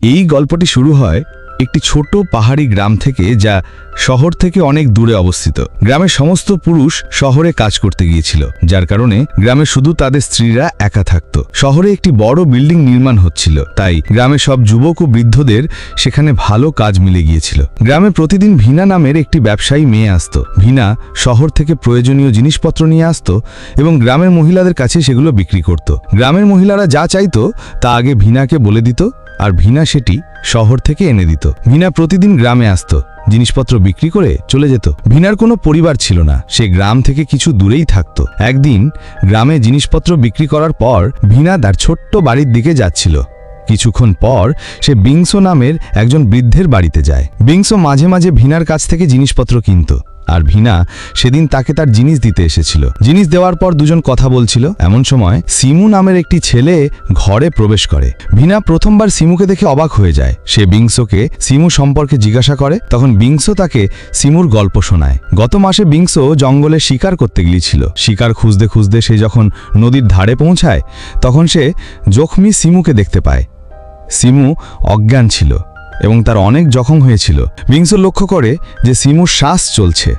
এই গল্পটি শুরু হয় একটি ছোট পাহাড়ি গ্রাম থেকে, যা শহর থেকে অনেক দূরে অবস্থিত। গ্রামের সমস্ত পুরুষ শহরে কাজ করতে গিয়েছিল, যার কারণে গ্রামে শুধু তাদের স্ত্রীরা একা থাকত। শহরে একটি বড় বিল্ডিং নির্মাণ হচ্ছিল, তাই গ্রামে সব যুবক ও বৃদ্ধদের সেখানে ভালো কাজ মিলে গিয়েছিল। গ্রামে প্রতিদিন ভিনা নামের একটি ব্যবসায়ী মেয়ে আসত। ভিনা শহর থেকে প্রয়োজনীয় জিনিসপত্র নিয়ে আসত এবং গ্রামের মহিলাদের কাছে সেগুলো বিক্রি করত। গ্রামের মহিলারা যা চাইতো তা আগে ভিনাকে বলে দিত, আর ভিনা সেটি শহর থেকে এনে দিত। ভিনা প্রতিদিন গ্রামে আসত, জিনিসপত্র বিক্রি করে চলে যেত। ভিনার কোনো পরিবার ছিল না, সে গ্রাম থেকে কিছু দূরেই থাকত। একদিন গ্রামে জিনিসপত্র বিক্রি করার পর ভিনা তার ছোট্ট বাড়ির দিকে যাচ্ছিল। কিছুক্ষণ পর সে বিংসো নামের একজন বৃদ্ধের বাড়িতে যায়। বিংসো মাঝে মাঝে ভিনার কাছ থেকে জিনিসপত্র কিনত, আর ভিনা সেদিন তাকে তার জিনিস দিতে এসেছিল। জিনিস দেওয়ার পর দুজন কথা বলছিল। এমন সময় সিমু নামের একটি ছেলে ঘরে প্রবেশ করে। ভিনা প্রথমবার সিমুকে দেখে অবাক হয়ে যায়। সে বিংসোকে সিমু সম্পর্কে জিজ্ঞাসা করে। তখন বিংসো তাকে সিমুর গল্প শোনায়। গত মাসে বিংসো জঙ্গলে শিকার করতে গিয়েছিল। শিকার খুঁজতে খুঁজতে সে যখন নদীর ধারে পৌঁছায়, তখন সে জখমি সিমুকে দেখতে পায়। সিমু অজ্ঞান ছিল এবং তার অনেক জখম হয়েছিল। বিংসো লক্ষ্য করে যে সিমুর শ্বাস চলছে,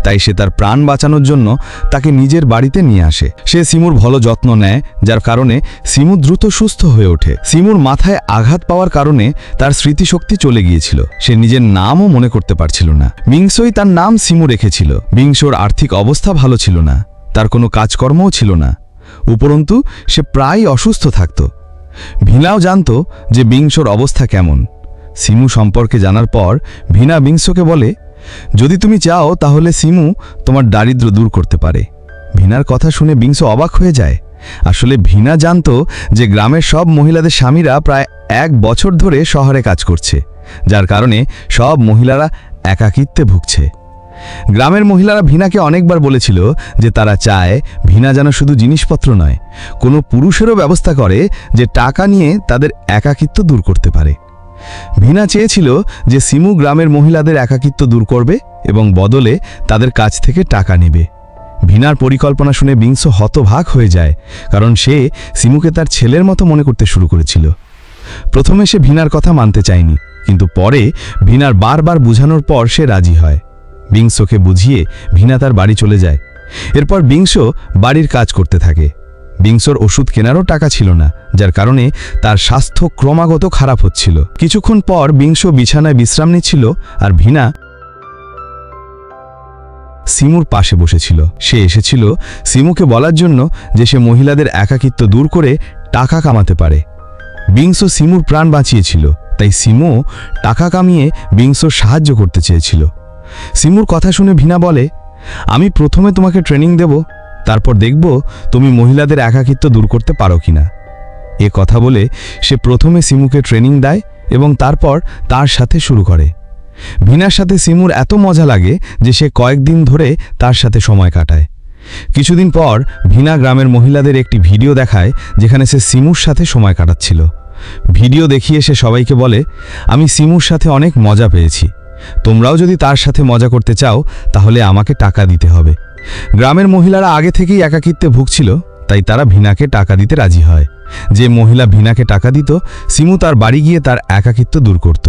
তাই সে তার প্রাণ বাঁচানোর জন্য তাকে নিজের বাড়িতে নিয়ে আসে। সে সিমুর ভালো যত্ন নেয়, যার কারণে সিমু দ্রুত সুস্থ হয়ে ওঠে। সিমুর মাথায় আঘাত পাওয়ার কারণে তার স্মৃতিশক্তি চলে গিয়েছিল। সে নিজের নামও মনে করতে পারছিল না। বিংসোই তার নাম সিমু রেখেছিল। বিংসোর আর্থিক অবস্থা ভালো ছিল না, তার কোনো কাজকর্মও ছিল না। উপরন্তু সে প্রায় অসুস্থ থাকত। ভিনাও জানত যে বিংসোর অবস্থা কেমন। সিমু সম্পর্কে জানার পর ভিনা বিংসোকে বলে, যদি তুমি চাও তাহলে সিমু তোমার দারিদ্র দূর করতে পারে। ভিনার কথা শুনে বিংসো অবাক হয়ে যায়। আসলে ভিনা জানত যে গ্রামের সব মহিলাদের স্বামীরা প্রায় 1 বছর ধরে শহরে কাজ করছে, যার কারণে সব মহিলারা একাকিত্বে ভুগছে। গ্রামের মহিলারা ভিনাকে অনেকবার বলেছিল যে তারা চায় ভিনা যেন শুধু জিনিসপত্র নয়, কোনো পুরুষেরও ব্যবস্থা করে যে টাকা নিয়ে তাদের একাকিত্ব দূর করতে পারে। ভিনা চেয়েছিল যে সিমু গ্রামের মহিলাদের একাকিত্ব দূর করবে এবং বদলে তাদের কাছ থেকে টাকা নেবে। ভিনার পরিকল্পনা শুনে বিংসো হতবাক হয়ে যায়, কারণ সে সিমুকে তার ছেলের মতো মনে করতে শুরু করেছিল। প্রথমে সে ভিনার কথা মানতে চায়নি, কিন্তু পরে ভিনার বারবার বুঝানোর পর সে রাজি হয়। বিংসোকে বুঝিয়ে ভিনা তার বাড়ি চলে যায়। এরপর বিংসো বাড়ির কাজ করতে থাকে। বিংসোর ওষুধ কেনারও টাকা ছিল না, যার কারণে তার স্বাস্থ্য ক্রমাগত খারাপ হচ্ছিল। কিছুক্ষণ পর বিংসো বিছানায় বিশ্রাম নিচ্ছিল, আর ভিনা সিমুর পাশে বসেছিল। সে এসেছিল সিমুকে বলার জন্য যে সে মহিলাদের একাকিত্ব দূর করে টাকা কামাতে পারে। বিংসো সিমুর প্রাণ বাঁচিয়েছিল, তাই সিমু টাকা কামিয়ে বিংসোর সাহায্য করতে চেয়েছিল। সিমুর কথা শুনে ভিনা বলে, আমি প্রথমে তোমাকে ট্রেনিং দেব, তারপর দেখব তুমি মহিলাদের একাকিত্ব দূর করতে পারো কিনা। এ কথা বলে সে প্রথমে সিমুকে ট্রেনিং দেয় এবং তারপর তার সাথে শুরু করে। ভিনার সাথে সিমুর এত মজা লাগে যে সে কয়েকদিন ধরে তার সাথে সময় কাটায়। কিছুদিন পর ভিনা গ্রামের মহিলাদের একটি ভিডিও দেখায়, যেখানে সে সিমুর সাথে সময় কাটাচ্ছিল। ভিডিও দেখিয়ে সে সবাইকে বলে, আমি সিমুর সাথে অনেক মজা পেয়েছি, তোমরাও যদি তার সাথে মজা করতে চাও তাহলে আমাকে টাকা দিতে হবে। গ্রামের মহিলারা আগে থেকেই একাকিত্বে ভুগছিল, তাই তারা ভিনাকে টাকা দিতে রাজি হয়। যে মহিলা ভিনাকে টাকা দিত, সিমু তার বাড়ি গিয়ে তার একাকিত্ব দূর করত।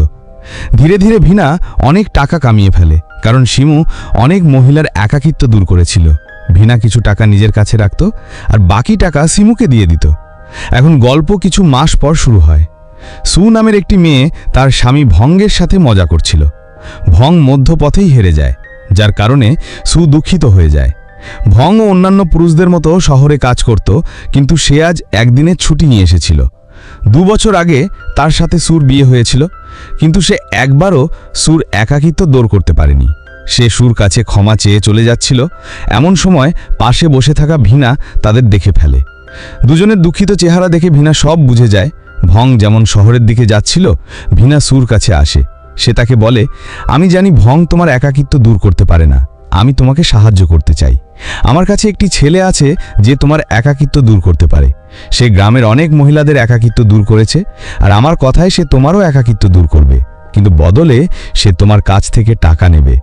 ধীরে ধীরে ভিনা অনেক টাকা কামিয়ে ফেলে, কারণ সিমু অনেক মহিলার একাকিত্ব দূর করেছিল। ভিনা কিছু টাকা নিজের কাছে রাখত, আর বাকি টাকা সিমুকে দিয়ে দিত। এখন গল্প কিছু মাস পর শুরু হয়। সু নামের একটি মেয়ে তার স্বামী ভঙ্গের সাথে মজা করছিল। ভং মধ্যপথেই হেরে যায়, যার কারণে সু দুঃখিত হয়ে যায়। ভং ও অন্যান্য পুরুষদের মতো শহরে কাজ করত, কিন্তু সে আজ একদিনের ছুটি নিয়ে এসেছিল। 2 বছর আগে তার সাথে সুর বিয়ে হয়েছিল, কিন্তু সে একবারও সুর একাকিত্ব দূর করতে পারেনি। সে সুর কাছে ক্ষমা চেয়ে চলে যাচ্ছিল। এমন সময় পাশে বসে থাকা ভিনা তাদের দেখে ফেলে। দুজনের দুঃখিত চেহারা দেখে ভিনা সব বুঝে যায়। ভং যেমন শহরের দিকে যাচ্ছিল, ভিনা সুর কাছে আসে। সে তাকে বলে, আমি জানি ভং তোমার একাকিত্ব দূর করতে পারে না, আমি তোমাকে সাহায্য করতে চাই। আমার কাছে একটি ছেলে আছে যে তোমার একাকিত্ব দূর করতে পারে। সে গ্রামের অনেক মহিলাদের একাকিত্ব দূর করেছে, আর আমার কথায় সে তোমারও একাকিত্ব দূর করবে, কিন্তু বদলে সে তোমার কাছ থেকে টাকা নেবে।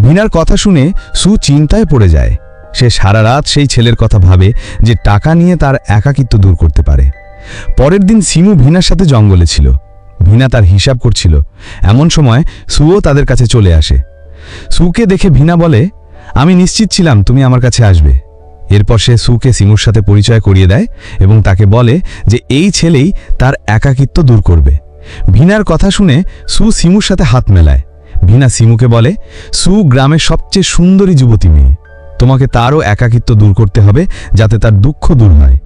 ভিনার কথা শুনে সু চিন্তায় পড়ে যায়। সে সারা রাত সেই ছেলের কথা ভাবে যে টাকা নিয়ে তার একাকিত্ব দূর করতে পারে। পরের দিন সিমু ভিনার সাথে জঙ্গলে ছিল। ভিনা তার হিসাব করছিল। এমন সময় সুও তাদের কাছে চলে আসে। সুকে দেখে ভিনা বলে, আমি নিশ্চিত ছিলাম তুমি আমার কাছে আসবে। এরপর সে সুকে সিমুর সাথে পরিচয় করিয়ে দেয় এবং তাকে বলে যে এই ছেলেই তার একাকিত্ব দূর করবে। ভিনার কথা শুনে সু সিমুর সাথে হাত মেলায়। ভিনা সিমুকে বলে, সু গ্রামের সবচেয়ে সুন্দরী যুবতী মেয়ে, তোমাকে তারও একাকিত্ব দূর করতে হবে যাতে তার দুঃখ দূর হয়।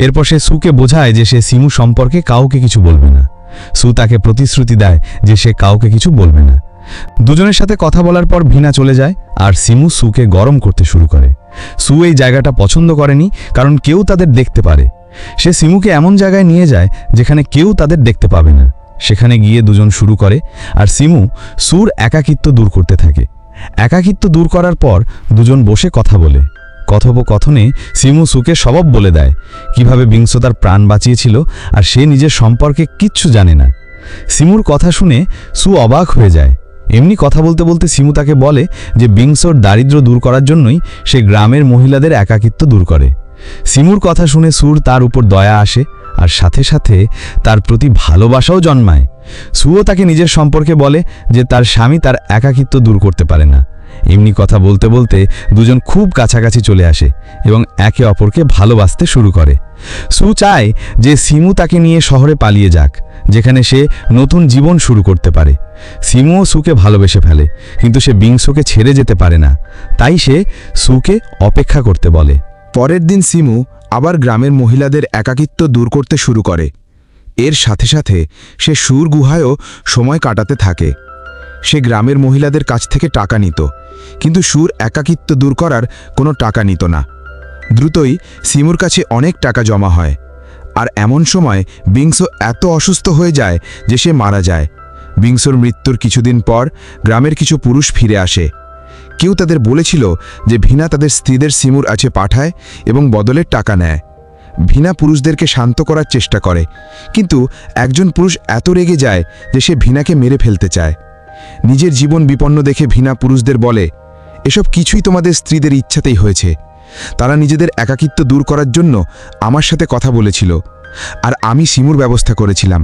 এরপর সে সুকে বোঝায় যে সে সিমু সম্পর্কে কাউকে কিছু বলবে না। সু তাকে প্রতিশ্রুতি দেয় যে সে কাউকে কিছু বলবে না। দুজনের সাথে কথা বলার পর ভিনা চলে যায় আর সিমু সুকে গরম করতে শুরু করে। সু এই জায়গাটা পছন্দ করেনি, কারণ কেউ তাদের দেখতে পারে। সে সিমুকে এমন জায়গায় নিয়ে যায় যেখানে কেউ তাদের দেখতে পাবে না। সেখানে গিয়ে দুজন শুরু করে আর সিমু সুর একাকিত্ব দূর করতে থাকে। একাকিত্ব দূর করার পর দুজন বসে কথা বলে। কথোপকথনে সিমু সুকে সবব বলে দেয় কিভাবে বিংসো তার প্রাণ বাঁচিয়েছিল আর সে নিজের সম্পর্কে কিচ্ছু জানে না। সিমুর কথা শুনে সু অবাক হয়ে যায়। এমনি কথা বলতে বলতে সিমু তাকে বলে যে বিংসোর দারিদ্র্য দূর করার জন্যই সে গ্রামের মহিলাদের একাকিত্ব দূর করে। সিমুর কথা শুনে সুর তার উপর দয়া আসে আর সাথে সাথে তার প্রতি ভালোবাসাও জন্মায়। সুও তাকে নিজের সম্পর্কে বলে যে তার স্বামী তার একাকিত্ব দূর করতে পারে না। এমনি কথা বলতে বলতে দুজন খুব কাছাকাছি চলে আসে এবং একে অপরকে ভালোবাসতে শুরু করে। সু চায় যে সিমু তাকে নিয়ে শহরে পালিয়ে যাক, যেখানে সে নতুন জীবন শুরু করতে পারে। সিমুও সুকে ভালোবেসে ফেলে, কিন্তু সে বিংসোকে ছেড়ে যেতে পারে না। তাই সে সুকে অপেক্ষা করতে বলে। পরের দিন সিমু আবার গ্রামের মহিলাদের একাকিত্ব দূর করতে শুরু করে। এর সাথে সাথে সে সুর গুহায়ও সময় কাটাতে থাকে। সে গ্রামের মহিলাদের কাছ থেকে টাকা নিত, কিন্তু সুর একাকিত্ব দূর করার কোনো টাকা নিত না। দ্রুতই সিমুর কাছে অনেক টাকা জমা হয়। আর এমন সময় বিংসো এত অসুস্থ হয়ে যায় যে সে মারা যায়। বিংসোর মৃত্যুর কিছুদিন পর গ্রামের কিছু পুরুষ ফিরে আসে। কেউ তাদের বলেছিল যে ভিনা তাদের স্ত্রীদের সিমুর কাছে পাঠায় এবং বদলে টাকা নেয়। ভিনা পুরুষদেরকে শান্ত করার চেষ্টা করে, কিন্তু একজন পুরুষ এত রেগে যায় যে সে ভিনাকে মেরে ফেলতে চায়। নিজের জীবন বিপন্ন দেখে ভিনা পুরুষদের বলে, এসব কিছুই তোমাদের স্ত্রীদের ইচ্ছাতেই হয়েছে। তারা নিজেদের একাকিত্ব দূর করার জন্য আমার সাথে কথা বলেছিল, আর আমি সিমুর ব্যবস্থা করেছিলাম।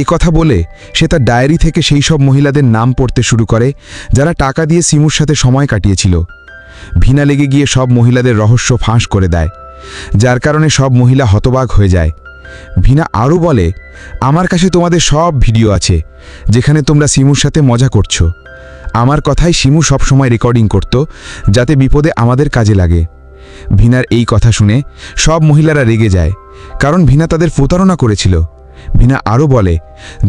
এ কথা বলে সে তার ডায়েরি থেকে সেই সব মহিলাদের নাম পড়তে শুরু করে যারা টাকা দিয়ে সিমুর সাথে সময় কাটিয়েছিল। ভিনা লেগে গিয়ে সব মহিলাদের রহস্য ফাঁস করে দেয়, যার কারণে সব মহিলা হতবাক হয়ে যায়। ভিনা আরও বলে, আমার কাছে তোমাদের সব ভিডিও আছে যেখানে তোমরা সিমুর সাথে মজা করছো। আমার কথাই সিমু সবসময় রেকর্ডিং করত, যাতে বিপদে আমাদের কাজে লাগে। ভিনার এই কথা শুনে সব মহিলারা রেগে যায়, কারণ ভিনা তাদের প্রতারণা করেছিল। ভিনা আরও বলে,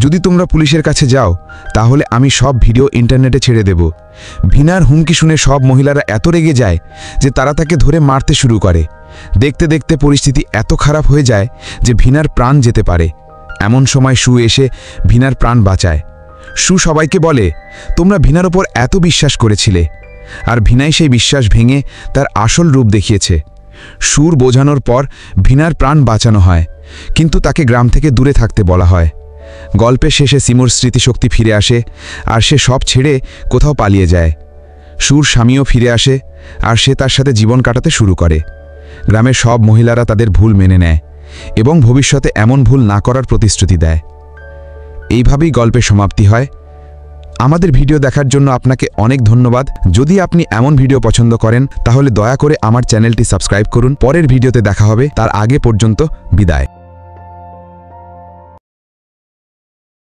যদি তোমরা পুলিশের কাছে যাও তাহলে আমি সব ভিডিও ইন্টারনেটে ছেড়ে দেব। ভিনার হুমকি শুনে সব মহিলারা এত রেগে যায় যে তারা তাকে ধরে মারতে শুরু করে। দেখতে দেখতে পরিস্থিতি এত খারাপ হয়ে যায় যে ভিনার প্রাণ যেতে পারে। এমন সময় সু এসে ভিনার প্রাণ বাঁচায়। সু সবাইকে বলে, তোমরা ভিনার ওপর এত বিশ্বাস করেছিলে, আর ভিনাই সেই বিশ্বাস ভেঙে তার আসল রূপ দেখিয়েছে। সুর বোঝানোর পর ভিনার প্রাণ বাঁচানো হয়, কিন্তু তাকে গ্রাম থেকে দূরে থাকতে বলা হয়। গল্পের শেষে সিমুর স্মৃতিশক্তি ফিরে আসে আর সে সব ছেড়ে কোথাও পালিয়ে যায়। সুর স্বামীও ফিরে আসে আর সে তার সাথে জীবন কাটাতে শুরু করে। গ্রামের সব মহিলারা তাদের ভুল মেনে নেয় এবং ভবিষ্যতে এমন ভুল না করার প্রতিশ্রুতি দেয়। এইভাবেই গল্পের সমাপ্তি হয়। আমাদের ভিডিও দেখার জন্য আপনাকে অনেক ধন্যবাদ। যদি আপনি এমন ভিডিও পছন্দ করেন তাহলে দয়া করে আমার চ্যানেলটি সাবস্ক্রাইব করুন। পরের ভিডিওতে দেখা হবে, তার আগে পর্যন্ত বিদায়।